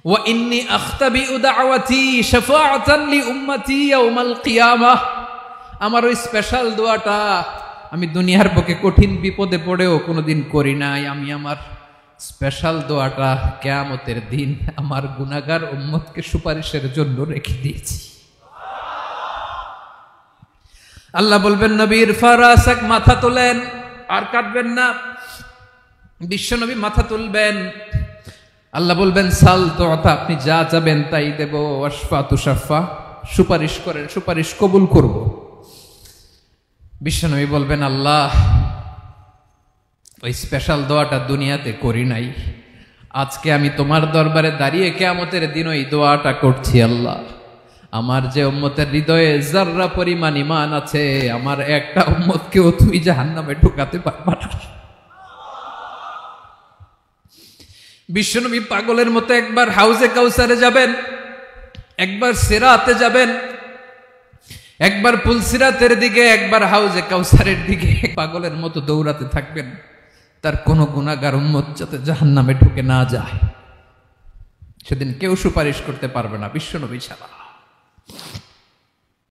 ওয়া ইন্নী আখতাবিউ দাওয়াতি শাফাআতান লি উম্মতি ইয়াউমাল কিয়ামাহ। আমার ওই স্পেশাল দোয়াটা আমি দুনিয়ার বুকে কঠিন বিপদে পড়েও কোনোদিন করি নাই। আমি আমার স্পেশাল দোয়াটা কিয়ামতের দিন আমার গুনাহগার উম্মতকে সুপারিশের জন্য রেখে দিয়েছি। আল্লাহ বলবেন, নবীর ফারাসাক, মাথা তোলেন, আর কাটবেন না। বিশ্বনবী মাথা তুলবেন। আল্লাহ বলবেন, সাল তোতা, আপনি যা চাবেন তাই দেব। ওয়াশফা তুশাফা, সুপারিশ করেন, সুপারিশ কবুল করব। বিশ্বনবী বলবেন, আল্লাহ ওই স্পেশাল দোয়াটা দুনিয়াতে করি নাই, আজকে আমি তোমার দরবারে দাঁড়িয়ে কিয়ামতের দিন ওই দোয়াটা করছি। আল্লাহ, আমার যে উম্মতের হৃদয়ে যাররা পরিমাণ ঈমান আছে, আমার একটা উম্মতকেও তুমি জাহান্নামে ঢুকাতে পারবা না। বিশ্বনবী পাগলের মতো একবার হাউজে কাউসারে যাবেন, একবার সিরাতে যাবেন, একবার পুলসিরাতের দিকে, একবার হাউজে কাউসারের দিকে পাগলের মতো দৌড়াতে থাকবেন, তার কোনো গুনাহগার উম্মত যাতে জাহান্নামে ঢুকে না যায়। সেদিন কেউ সুপারিশ করতে পারবে না বিশ্বনবী ছাড়া।